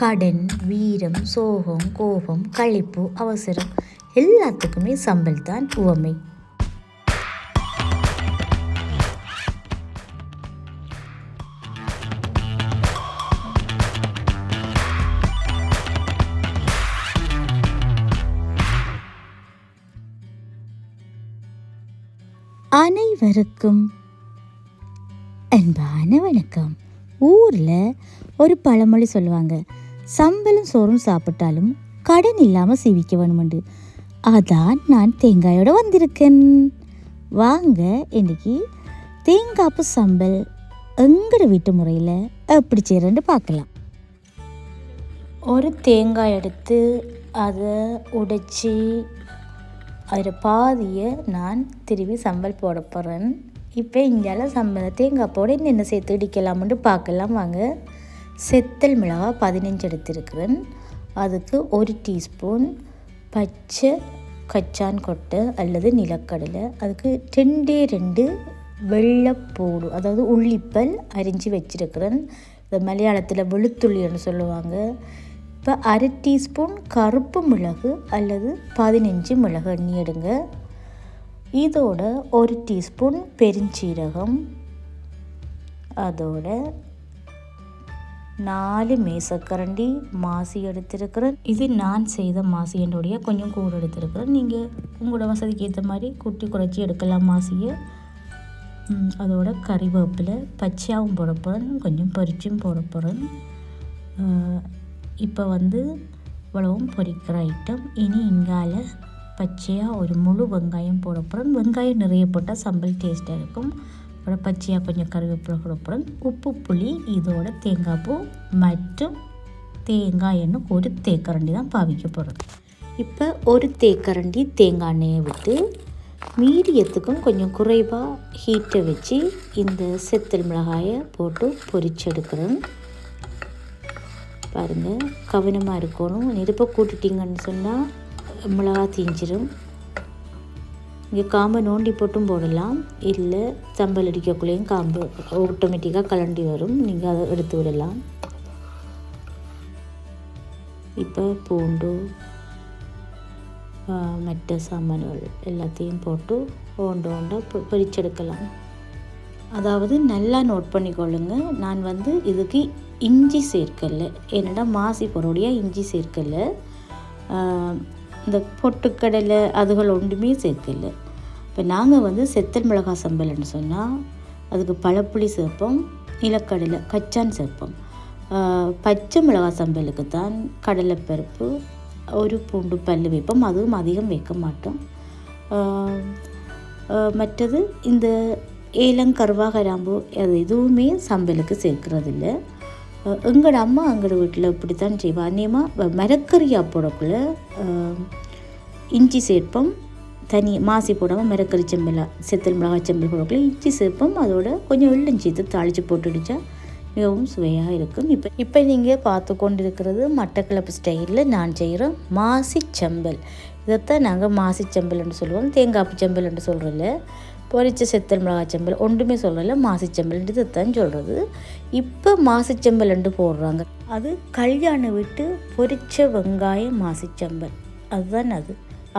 கடன், வீரம், சோகம், கோபம், களிப்பு, அவசரம் எல்லாத்துக்குமே சம்பல் தான் உவமை. அனைவருக்கும் அன்பான வணக்கம். ஊரில் ஒரு பழமொழி சொல்லுவாங்க, சம்பலும் சோறும் சாப்பிட்டாலும் கடன் இல்லாமல் சீவிக்க வேணுமெண்டு. அதான் நான் தேங்காயோடு வந்திருக்கேன். வாங்க இன்னைக்கு தேங்காய்ப்பு சம்பல் எங்கட வீட்டு முறையில் எப்படி செய்கிறேன்னு பார்க்கலாம். ஒரு தேங்காய் எடுத்து அதை உடைச்சி அதில் பாதியை நான் திருவி சம்பல் போட போகிறேன். இப்போ இங்கால தேங்காய் போட என்ன சேர்த்து இடிக்கலாம்னு பார்க்கலாம் வாங்க. செத்தல் மிளகாய் 15 எடுத்திருக்கிறேன். அதுக்கு 1 டீஸ்பூன் பச்சை கச்சான் கொட்டை அல்லது நிலக்கடலை, அதுக்கு 2 வெள்ளைப்பூடு அதாவது உள்ளிப்பல் அரிஞ்சு வச்சிருக்கிறேன். இது மலையாளத்தில் வெளுத்துள்ளின்னு சொல்லுவாங்க. இப்போ 1/2 டீஸ்பூன் கருப்பு மிளகு அல்லது 15 மிளகு எண்ணி எடுங்க. இதோட 1 டீஸ்பூன் பெருஞ்சீரகம், அதோட 4 மேசக்கரண்டி மாசி எடுத்திருக்கிறேன். இது நான் செய்த மாசி என்னுடைய கொஞ்சம் கூட எடுத்திருக்கிறேன். நீங்கள் உங்களோட வசதிக்கு ஏற்ற மாதிரி குட்டி குறைச்சி எடுக்கலாம் மாசியை. அதோட கறிவேப்பிலை பச்சையாகவும் போட போகிறேன், கொஞ்சம் பொரிச்சும் போட போகிறேன். இப்போ இவ்வளவும் பொரிக்கிற ஐட்டம். இனி இங்கால பச்சையாக ஒரு முழு வெங்காயம் போட போகிறேன். வெங்காயம் நிறைய போட்டால் சம்பல் டேஸ்ட்டாக இருக்கும். அப்புறம் பச்சையாக கொஞ்சம் கருவேப்பிலை போட போகிறேன். உப்பு, புளி, இதோட தேங்காய் பூ மற்றும் தேங்காய் எண்ணெய் 1 தேக்கரண்டி தான் பாவிக்க போகிறேன். இப்போ 1 தேக்கரண்டி தேங்காய் எண்ணெயை விட்டு மீடியத்துக்கும் கொஞ்சம் குறைவாக ஹீட்டை வச்சு இந்த செத்தல் மிளகாயை போட்டு பொரிச்செடுக்கிறேன். பாருங்கள், கவனமாக இருக்கணும். நெருப்பை கூட்டிட்டிங்கன்னு சொன்னால் மிளகா தீஞ்சிரும். இங்கே காம்பை நோண்டி போட்டும் போடலாம், இல்லை சம்பல் அடிக்கக்குள்ளேயும் காம்பு ஆட்டோமேட்டிக்காக கலண்டி வரும், நீங்கள் அதை எடுத்து விடலாம். இப்போ பூண்டு மற்ற சாமான்கள் எல்லாத்தையும் போட்டு ஓண்ட பொரிச்செடுக்கலாம். அதாவது நல்லா நோட் பண்ணிக்கொள்ளுங்க, நான் இதுக்கு இஞ்சி சேர்க்கலை. என்னடா மாசி பொருடைய இஞ்சி சேர்க்கலை. இந்த பொட்டுக்கடலை அதுகள் ஒன்றுமே சேர்க்கலை. இப்போ நாங்கள் செத்தல் மிளகாய் சம்பல்னு சொன்னால் அதுக்கு பழப்புளி சேர்ப்போம், நிலக்கடலை கச்சான் சேர்ப்போம். பச்சை மிளகாய் சம்பலுக்கு தான் கடலைப்பருப்பு, 1 பூண்டு பல் வைப்போம், அதுவும் அதிகம் வைக்க மாட்டோம். மற்றது இந்த ஏலம் கருவா கராம்பு அது எதுவுமே சம்பலுக்கு சேர்க்கறதில்ல. எங்களோட அம்மா எங்களோட வீட்டில் இப்படித்தான் செய்வோம். அநேகமாக மரக்கறியா போடக்குள்ளே இஞ்சி சேர்ப்போம், தனி மாசி போடாமல் மரக்கறி செம்பல் செத்தல் மிளகாய் செம்பல் போடக்குள்ளே இஞ்சி சேர்ப்போம். அதோட கொஞ்சம் வெள்ளம் சேர்த்து தாளித்து போட்டுடிச்சா மிகவும் சுவையாக இருக்கும். இப்போ நீங்கள் பார்த்து கொண்டு இருக்கிறது மட்டக்களப்பு ஸ்டைலில் நான் செய்கிறோம் மாசி செம்பல். இதைத்தான் நாங்கள் மாசி செம்பல்னு சொல்லுவோம். தேங்காய்ப்பு செம்பல்னு சொல்கிறதில்ல, பொரிச்ச செத்தல் மிளகாய் செம்பல் ஒன்றுமே சொல்லலை, மாசிச்செம்பல்ன்ட்டு இதைத்தான் சொல்கிறது. இப்போ மாசிச்செம்பல்ன்ட்டு போடுறாங்க. அது கல்யாண வீட்டு பொரிச்ச வெங்காய மாசிச்செம்பல், அதுதான்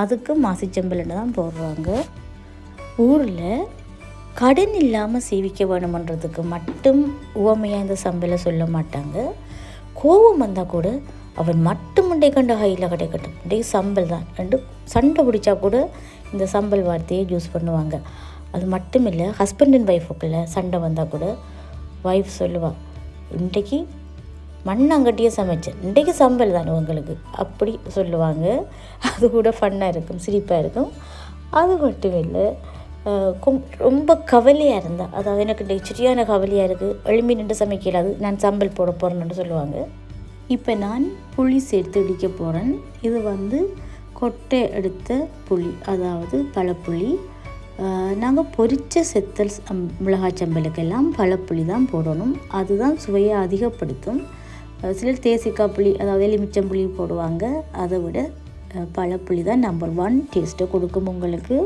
அதுக்கு மாசிச்செம்பல்ன்ட்டு தான் போடுறாங்க. ஊரில் கடன் இல்லாமல் சேவிக்க வேணுமன்றதுக்கு மட்டும் உவமையாக இந்த சம்பலை சொல்ல மாட்டாங்க. கோபம் வந்தால் கூட அவன் மட்டும் முண்டை கண்ட கையில் கிடைக்கட்டும் முண்டை சம்பல் தான் ரெண்டு சண்டை பிடிச்சா கூட இந்த சம்பல் வார்த்தையை யூஸ் பண்ணுவாங்க. அது மட்டும் இல்லை, ஹஸ்பண்ட் அண்ட் ஒய்ஃபுக்குள்ள சண்டை வந்தால் கூட ஒய்ஃப் சொல்லுவாள், இன்றைக்கு மண்ணாங்கட்டியே சமைச்சேன், இன்றைக்கு சம்பல் தானே உங்களுக்கு, அப்படி சொல்லுவாங்க. அது கூட ஃபன்னாக இருக்கும், சிரிப்பாக இருக்கும். அது மட்டும் இல்லை, ரொம்ப கவலையாக இருந்தால், அதாவது எனக்கு இன்றைக்கு சரியான கவலையாக இருக்குது, எழும்பி நின்று சமைக்கலாது, நான் சம்பல் போட போகிறேன்னு சொல்லுவாங்க. இப்போ நான் புளி சேர்த்து இடிக்க போகிறேன். இது கொட்டை எடுத்த புளி, அதாவது பழப்புளி. நாங்கள் பொரிச்ச செத்தல் மிளகாய் சம்பலுக்கெல்லாம் பழப்புளி தான் போடணும், அதுதான் சுவையை அதிகப்படுத்தும். சிலர் தேசிக்காய் புளி அதாவது எலுமிச்சம்புளி போடுவாங்க, அதை விட பழப்புளி தான் நம்பர் 1 டேஸ்ட்டை கொடுக்கும் உங்களுக்கு.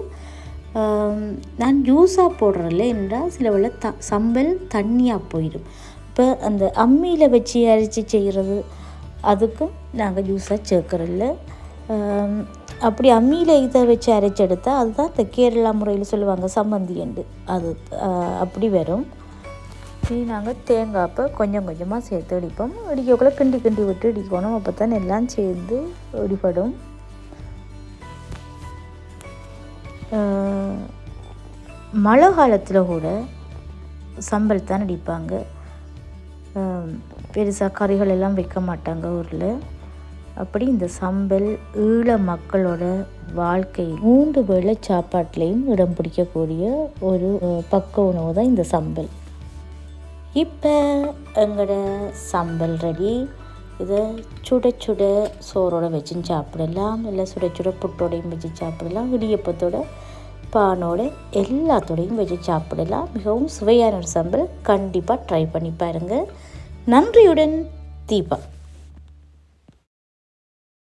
நான் ஜூஸாக போடுறதில்ல, என்றால் சில வேளை சம்பல் தண்ணியாக போயிடும். இப்போ அந்த அம்மியில் வச்சு அரைச்சி செய்கிறது அதுக்கும் நாங்கள் ஜூஸாக சேர்க்குறதில்ல. அப்படி அம்மியில் இதை வச்சு அரைச்செடுத்தால் அதுதான் இந்த கேரளா முறையில் சொல்லுவாங்க சம்மந்தி என்று, அது அப்படி வரும். நாங்கள் தேங்காய்ப்பை கொஞ்சம் கொஞ்சமாக சேர்த்து இடிப்போம். இடிக்கக்குள்ளே கிண்டி கிண்டி விட்டு இடிக்கணும், அப்போ தான் எல்லாம் சேர்ந்து இடிபடும். மழை காலத்தில் கூட சம்பல் தான் அடிப்பாங்க. பெருசாக கறிகள் எல்லாம் வைக்க மாட்டாங்க ஊரில். அப்படி இந்த சம்பல் ஈழ மக்களோட வாழ்க்கை 3 வேளை சாப்பாட்டிலையும் இடம் பிடிக்கக்கூடிய ஒரு பக்க உணவு தான் இந்த சம்பல். இப்போ எங்களோட சம்பல் ரெடி. இதை சுட சுட சோறோட வச்சும் சாப்பிடலாம், இல்லை சுட சுட புட்டோடையும் வச்சு சாப்பிடலாம், இடியப்பத்தோட பானோட எல்லாத்தோடையும் வச்சு சாப்பிடலாம். மிகவும் சுவையான ஒரு சம்பல். கண்டிப்பாக ட்ரை பண்ணி பாருங்கள். நன்றியுடன் தீபா.